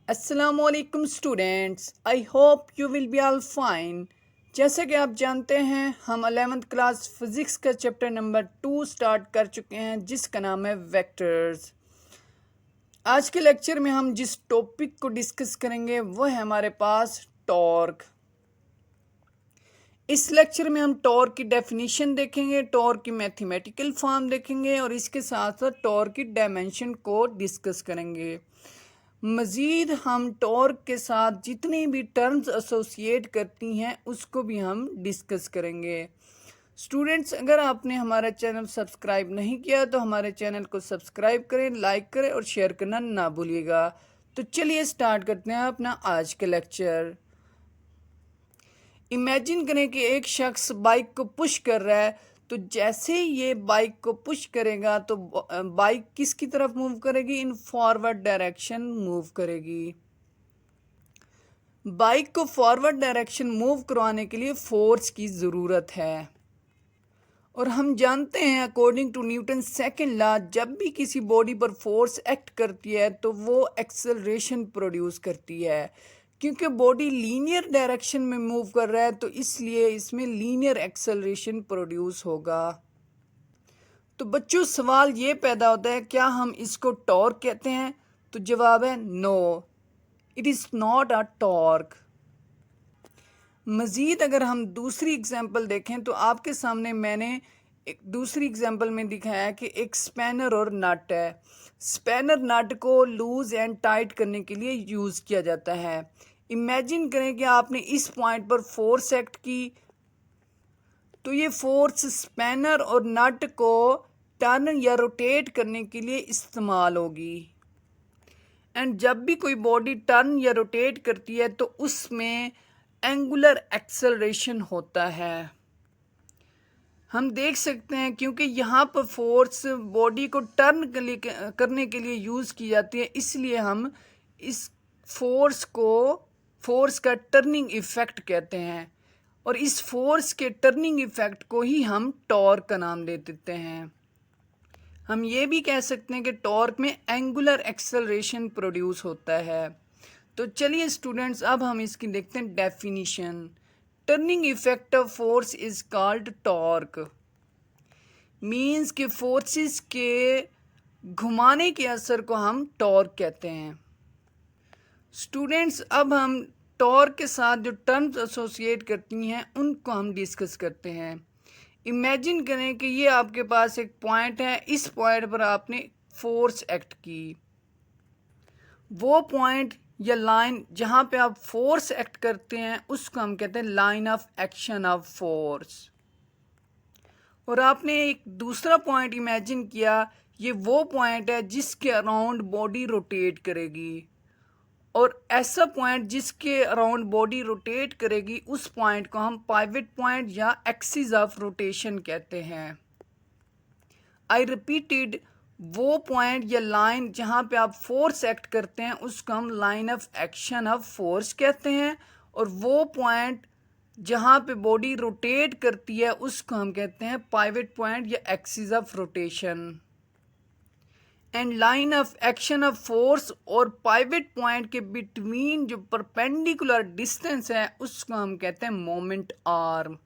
अस्सलामुअलैकुम students, I hope you will be all fine. जैसे कि आप जानते हैं हम 11th क्लास फिज़िक्स का चैप्टर नंबर 2 स्टार्ट कर चुके हैं जिसका नाम है वेक्टर्स। आज के लेक्चर में हम जिस टॉपिक को डिस्कस करेंगे वो है हमारे पास टॉर्क। इस लेक्चर में हम टॉर्क की डेफिनेशन देखेंगे, टॉर्क की मैथमेटिकल फॉर्म देखेंगे और इसके साथ साथ टॉर्क की डायमेंशन को डिस्कस करेंगे। मज़ीद हम टॉर्क के साथ जितनी भी टर्म्स एसोसिएट करती हैं उसको भी हम डिस्कस करेंगे। स्टूडेंट्स, अगर आपने हमारा चैनल सब्सक्राइब नहीं किया तो हमारे चैनल को सब्सक्राइब करें, लाइक करें और शेयर करना ना भूलिएगा। तो चलिए स्टार्ट करते हैं अपना आज का लेक्चर। इमेजिन करें कि एक शख्स बाइक को पुश कर रहा है, तो जैसे ही ये बाइक को पुश करेगा तो बाइक किसकी तरफ मूव करेगी? इन फॉरवर्ड डायरेक्शन मूव करेगी। बाइक को फॉरवर्ड डायरेक्शन मूव करवाने के लिए फोर्स की ज़रूरत है और हम जानते हैं according to Newton second law, जब भी किसी बॉडी पर फोर्स एक्ट करती है तो वो एक्सेलरेशन प्रोड्यूस करती है। क्योंकि बॉडी लीनियर डायरेक्शन में मूव कर रहा है तो इसलिए इसमें लीनियर एक्सेलरेशन प्रोड्यूस होगा। तो बच्चों, सवाल ये पैदा होता है, क्या हम इसको टॉर्क कहते हैं? तो जवाब है no, it is not a torque. मज़ीद अगर हम दूसरी एग्जांपल देखें तो आपके सामने मैंने एक दूसरी एग्जांपल में दिखाया कि एक स्पैनर और नट है। स्पैनर नट को लूज़ एंड टाइट करने के लिए यूज़ किया जाता है। इमेजिन करें कि आपने इस पॉइंट पर फोर्स एक्ट की, तो ये फोर्स स्पैनर और नट को टर्न या रोटेट करने के लिए इस्तेमाल होगी। एंड जब भी कोई बॉडी टर्न या रोटेट करती है तो उसमें एंगुलर एक्सेलरेशन होता है। हम देख सकते हैं क्योंकि यहाँ पर फोर्स बॉडी को टर्न करने के लिए यूज़ की जाती है, इसलिए हम इस फोर्स का टर्निंग इफेक्ट कहते हैं और इस फोर्स के टर्निंग इफेक्ट को ही हम टॉर्क का नाम दे देते हैं। हम ये भी कह सकते हैं कि टॉर्क में एंगुलर एक्सेलरेशन प्रोड्यूस होता है। तो चलिए स्टूडेंट्स, अब हम इसकी देखते हैं definition. Turning effect of force is called torque. Means के फोर्सेस के घुमाने के असर को हम टॉर्क कहते हैं। स्टूडेंट्स, अब हम टॉर्क के साथ जो टर्म्स एसोसिएट करती हैं उनको हम डिस्कस करते हैं। इमेजिन करें कि ये आपके पास एक पॉइंट है, इस पॉइंट पर आपने फोर्स एक्ट की। वो पॉइंट या लाइन जहाँ पे आप फोर्स एक्ट करते हैं उसको हम कहते हैं line of action of force. और आपने एक दूसरा पॉइंट इमेजिन किया, ये वो पॉइंट है जिसके अराउंड बॉडी रोटेट करेगी, और ऐसा पॉइंट जिसके अराउंड बॉडी रोटेट करेगी उस पॉइंट को हम पाइवट पॉइंट या एक्सिस ऑफ रोटेशन कहते हैं। आई रिपीटेड, वो पॉइंट या लाइन जहाँ पे आप फोर्स एक्ट करते हैं उसको हम line of action of force कहते हैं, और वो पॉइंट जहाँ पे बॉडी रोटेट करती है उसको हम कहते हैं पाइवट पॉइंट या axis of rotation. And line of action of force और पाइवट पॉइंट के बिटवीन जो परपेंडिकुलर डिस्टेंस है उसको हम कहते हैं मोमेंट आर्म।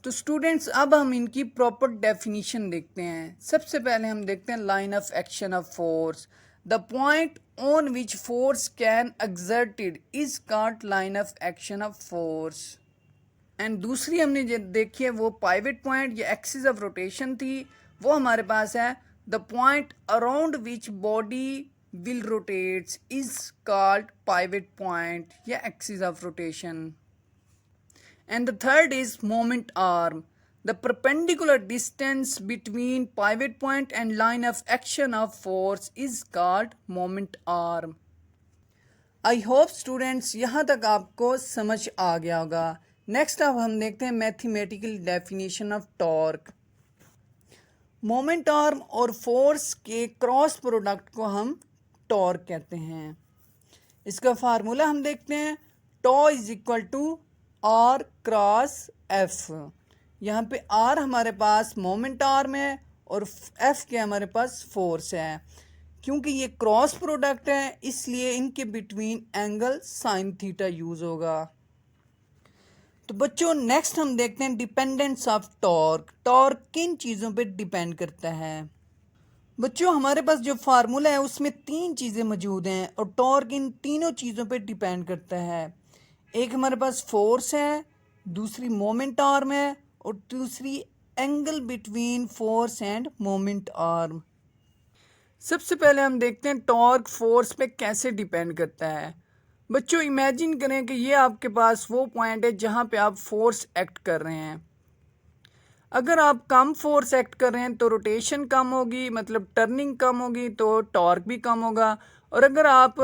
तो स्टूडेंट्स, अब हम इनकी प्रॉपर डेफिनेशन देखते हैं। सबसे पहले हम देखते हैं line of action of force. The point on which force can exerted is called line of action of force. And दूसरी हमने जो देखी है वो पाइवट पॉइंट या एक्सिस ऑफ रोटेशन थी। वो हमारे पास है the point around which body will rotates is called pivot point या axis of rotation. And the third is moment arm. The perpendicular distance between pivot point and line of action of force is called moment arm. I hope students यहाँ तक आपको समझ आ गया होगा। Next अब हम देखते हैं mathematical definition of torque. Moment arm और फोर्स के क्रॉस प्रोडक्ट को हम टॉर्क कहते हैं। इसका फार्मूला हम देखते हैं, tau is equal to R cross F. यहाँ पे आर हमारे पास मोमेंट आर्म है और एफ के हमारे पास फोर्स है। क्योंकि ये क्रॉस प्रोडक्ट है इसलिए इनके between angle sine theta use होगा। तो बच्चों नेक्स्ट हम देखते हैं डिपेंडेंस ऑफ टॉर्क। टॉर्क किन चीज़ों पे डिपेंड करता है? बच्चों हमारे पास जो फार्मूला है उसमें 3 चीज़ें मौजूद हैं और टॉर्क इन तीनों चीज़ों पे डिपेंड करता है। एक हमारे पास फोर्स है, दूसरी मोमेंट आर्म है और दूसरी angle between force end moment arm. सबसे पहले हम देखते हैं टॉर्क फोर्स पे कैसे डिपेंड करता है। बच्चों इमेजिन करें कि ये आपके पास वो पॉइंट है जहाँ पे आप फोर्स एक्ट कर रहे हैं। अगर आप कम फोर्स एक्ट कर रहे हैं तो रोटेशन कम होगी, मतलब टर्निंग कम होगी, तो टॉर्क भी कम होगा। और अगर आप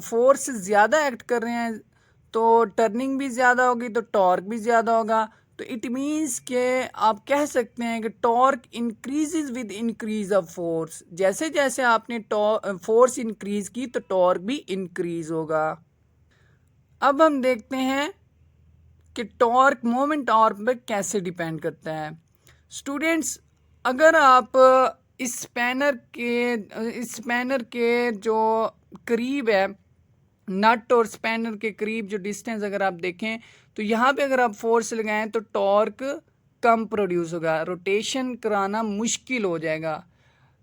फोर्स ज़्यादा एक्ट कर रहे हैं तो टर्निंग भी ज़्यादा होगी तो टॉर्क भी ज़्यादा होगा। तो इट मीन्स के आप कह सकते हैं कि torque increases with increase of force. जैसे जैसे आपने फोर्स इंक्रीज की तो टॉर्क भी इंक्रीज होगा। अब हम देखते हैं कि टॉर्क मोमेंट आर्म पर कैसे डिपेंड करता है। स्टूडेंट्स अगर आप इस स्पैनर के जो करीब है, नट और स्पैनर के करीब जो डिस्टेंस अगर आप देखें तो यहाँ पे अगर आप फोर्स लगाएं तो टॉर्क कम प्रोड्यूस होगा, रोटेशन कराना मुश्किल हो जाएगा।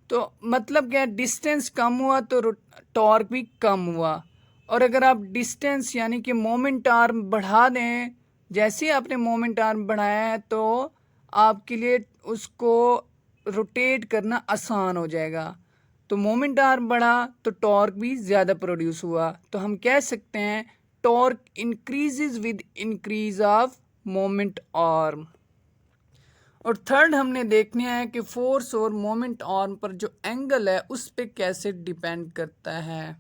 तो मतलब क्या, डिस्टेंस कम हुआ तो टॉर्क भी कम हुआ। और अगर आप डिस्टेंस यानी कि मोमेंट आर्म बढ़ा दें, जैसे ही आपने मोमेंट आर्म बढ़ाया है तो आपके लिए उसको रोटेट करना आसान हो जाएगा। तो मोमेंट आर्म बढ़ा तो टॉर्क भी ज़्यादा प्रोड्यूस हुआ। तो हम कह सकते हैं torque increases with increase of moment arm. और थर्ड हमने देखना है कि फोर्स और मोमेंट आर्म पर जो एंगल है उस पर कैसे डिपेंड करता है।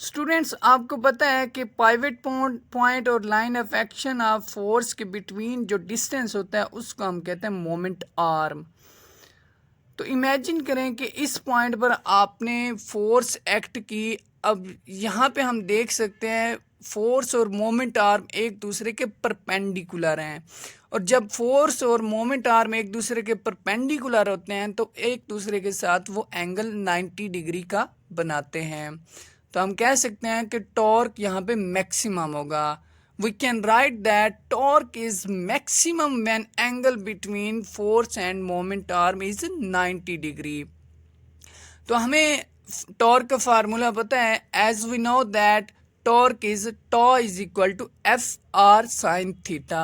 स्टूडेंट्स आपको पता है कि पाइवट पॉइंट और line of action of force के बिटवीन जो डिस्टेंस होता है उसको हम कहते हैं मोमेंट आर्म। तो इमेजिन करें कि इस पॉइंट पर आपने फोर्स एक्ट की। अब यहाँ पे हम देख सकते हैं फोर्स और मोमेंट आर्म एक दूसरे के परपेंडिकुलर हैं। और जब फोर्स और मोमेंट आर्म एक दूसरे के परपेंडिकुलर होते हैं तो एक दूसरे के साथ वो एंगल 90 डिग्री का बनाते हैं। तो हम कह सकते हैं कि टॉर्क यहाँ पे मैक्सिमम होगा। We can write that torque is maximum when angle between force and moment arm is 90 degree। तो हमें टॉर्क का फार्मूला पता है। As we know that torque is tau is equal to F R sine theta.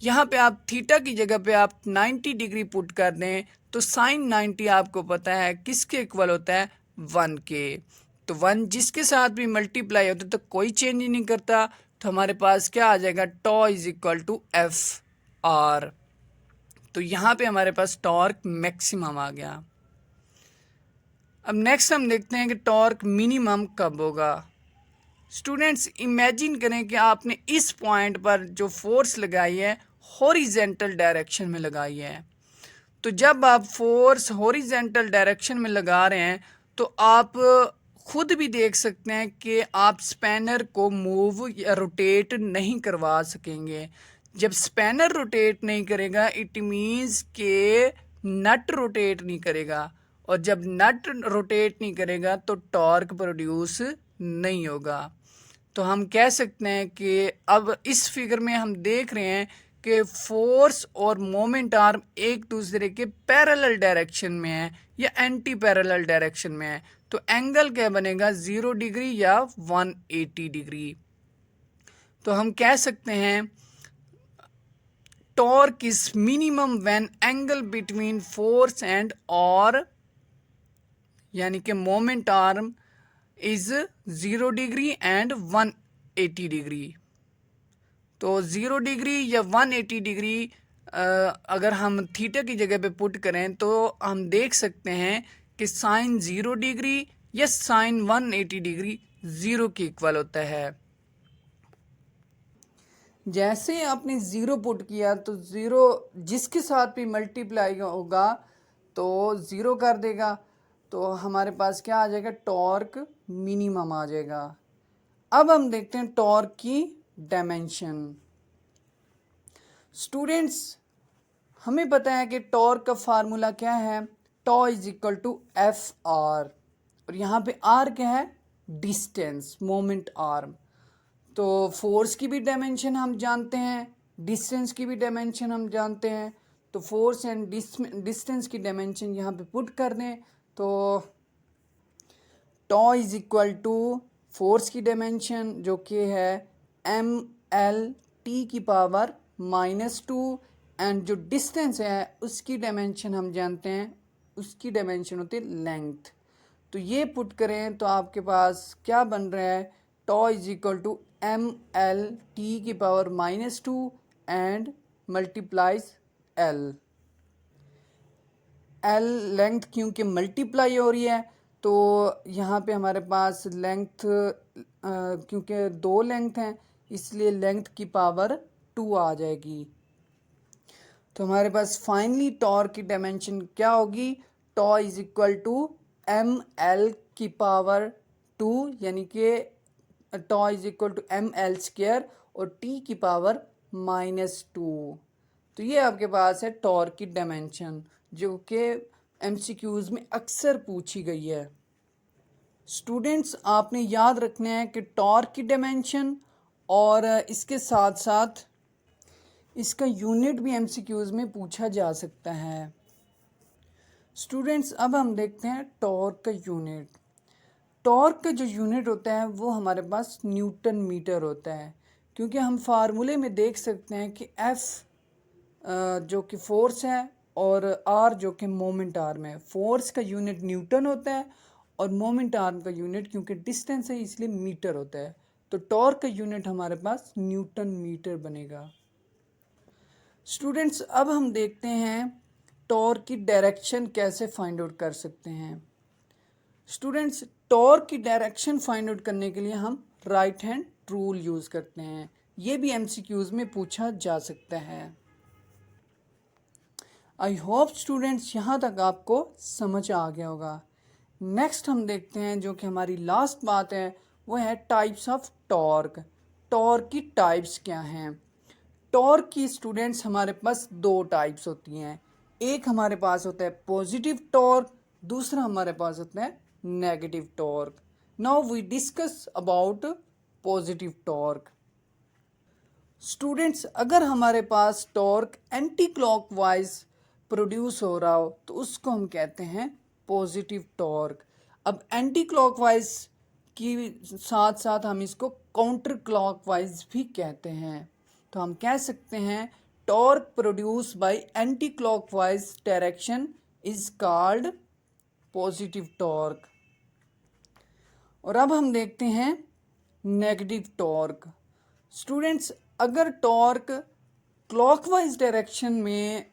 यहाँ पे आप theta की जगह पे आप 90 डिग्री पुट कर दें तो साइन 90 आपको पता है किसके इक्वल होता है, 1 के। तो 1 जिसके साथ भी मल्टीप्लाई होता है तो कोई चेंज ही नहीं करता। तो हमारे पास क्या आ जाएगा, tau is equal to F R. तो यहाँ पे हमारे पास टॉर्क मैक्सिमम आ गया। अब नेक्स्ट हम देखते हैं कि टॉर्क मिनिमम कब होगा। स्टूडेंट्स इमेजिन करें कि आपने इस पॉइंट पर जो फोर्स लगाई है हॉरिजेंटल डायरेक्शन में लगाई है। तो जब आप फोर्स हॉरिजेंटल डायरेक्शन में लगा रहे हैं तो आप खुद भी देख सकते हैं कि आप स्पैनर को मूव या रोटेट नहीं करवा सकेंगे। जब स्पैनर रोटेट नहीं करेगा इट मीन्स के नट रोटेट नहीं करेगा। और जब नट रोटेट नहीं करेगा तो टॉर्क प्रोड्यूस नहीं होगा। तो हम कह सकते हैं कि अब इस फिगर में हम देख रहे हैं कि फोर्स और मोमेंट आर्म एक दूसरे के पैरेलल डायरेक्शन में है या एंटी पैरेलल डायरेक्शन में है। तो एंगल क्या बनेगा, 0 डिग्री या 180 डिग्री। तो हम कह सकते हैं torque is minimum when angle between force and और यानी कि moment arm is 0 degree and 180 degree. तो 0 डिग्री या 180 डिग्री अगर हम थीटा की जगह पे पुट करें तो हम देख सकते हैं कि साइन 0 डिग्री या साइन 180 डिग्री 0 के इक्वल होता है। जैसे आपने 0 पुट किया तो 0 जिसके साथ भी मल्टीप्लाई होगा तो 0 कर देगा। तो हमारे पास क्या आ जाएगा, टॉर्क मिनिमम आ जाएगा। अब हम देखते हैं टॉर्क की डायमेंशन। स्टूडेंट्स हमें पता है कि टॉर्क का फार्मूला क्या है, tau is equal to F R. और यहाँ पे आर क्या है, डिस्टेंस, मोमेंट आर्म। तो फोर्स की भी डायमेंशन हम जानते हैं, डिस्टेंस की भी डायमेंशन हम जानते हैं। तो फोर्स एंड डिस्टेंस की डायमेंशन यहाँ पे पुट कर दें तो tau is equal to force की डायमेंशन जो कि है mL/T⁻², एंड जो डिस्टेंस है उसकी डायमेंशन हम जानते हैं, उसकी डायमेंशन होती है लेंथ। तो ये पुट करें तो आपके पास क्या बन रहा है, tau is equal to mL/T⁻² and multiplies L। L length क्योंकि मल्टीप्लाई हो रही है तो यहाँ पे हमारे पास लेंथ क्योंकि 2 लेंथ हैं इसलिए लेंथ की पावर 2 आ जाएगी। तो हमारे पास फाइनली टॉर्क की डायमेंशन क्या होगी, टॉ इज इक्वल टू mL/2 यानी कि टॉ इज इक्वल टू mL² और T⁻²। तो ये आपके पास है टॉर्क की डायमेंशन जो कि एमसीक्यूज़ में अक्सर पूछी गई है। स्टूडेंट्स आपने याद रखना है कि टॉर्क की डायमेंशन और इसके साथ साथ इसका यूनिट भी एमसीक्यूज़ में पूछा जा सकता है। स्टूडेंट्स अब हम देखते हैं टॉर्क का यूनिट। टॉर्क का जो यूनिट होता है वो हमारे पास न्यूटन मीटर होता है, क्योंकि हम फार्मूले में देख सकते हैं कि F जो कि फोर्स है और R जो कि मोमेंट आर्म है। फोर्स का यूनिट न्यूटन होता है और मोमेंट आर्म का यूनिट क्योंकि डिस्टेंस है इसलिए मीटर होता है। तो टॉर्क का यूनिट हमारे पास न्यूटन मीटर बनेगा। स्टूडेंट्स अब हम देखते हैं टॉर्क की डायरेक्शन कैसे फाइंड आउट कर सकते हैं। स्टूडेंट्स टॉर्क की डायरेक्शन फाइंड आउट करने के लिए हम राइट हैंड रूल यूज़ करते हैं। ये भी एमसीक्यूज़ में पूछा जा सकता है। आई होप स्टूडेंट्स यहाँ तक आपको समझ आ गया होगा। नेक्स्ट हम देखते हैं जो कि हमारी लास्ट बात है वो है टाइप्स ऑफ टॉर्क। टॉर्क की टाइप्स क्या हैं। टॉर्क की स्टूडेंट्स हमारे पास 2 टाइप्स होती हैं। एक हमारे पास होता है पॉजिटिव टॉर्क, दूसरा हमारे पास होता है negative torque. Now we discuss about positive torque. Students अगर हमारे पास टॉर्क एंटी क्लॉकवाइज प्रोड्यूस हो रहा हो तो उसको हम कहते हैं पॉजिटिव टॉर्क। अब एंटी क्लॉकवाइज की साथ साथ हम इसको काउंटर क्लॉकवाइज भी कहते हैं। तो हम कह सकते हैं torque produce by anti clockwise direction is called positive torque. और अब हम देखते हैं नेगेटिव टॉर्क। स्टूडेंट्स अगर टॉर्क क्लॉकवाइज डायरेक्शन में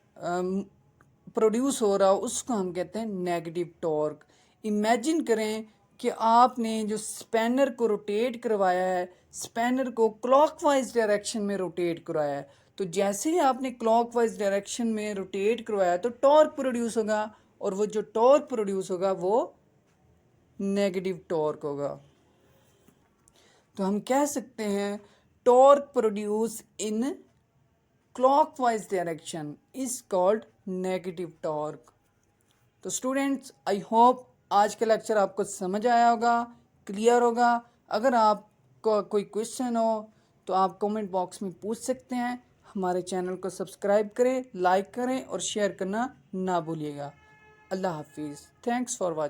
प्रोड्यूस हो रहा हो उसको हम कहते हैं नेगेटिव टॉर्क। इमेजिन करें कि आपने जो स्पैनर को रोटेट करवाया है, स्पैनर को क्लॉकवाइज डायरेक्शन में रोटेट करवाया है, तो जैसे ही आपने क्लॉकवाइज डायरेक्शन में रोटेट करवाया तो टॉर्क प्रोड्यूस होगा और वो जो टॉर्क प्रोड्यूस होगा वो नेगेटिव टॉर्क होगा। तो हम कह सकते हैं torque produce in clockwise direction is called negative torque. तो स्टूडेंट्स आई होप आज का लेक्चर आपको समझ आया होगा, क्लियर होगा। अगर आपको कोई क्वेश्चन हो तो आप कमेंट बॉक्स में पूछ सकते हैं। हमारे चैनल को सब्सक्राइब करें, लाइक करें और शेयर करना ना भूलिएगा। अल्लाह हाफिज़। Thanks for watching.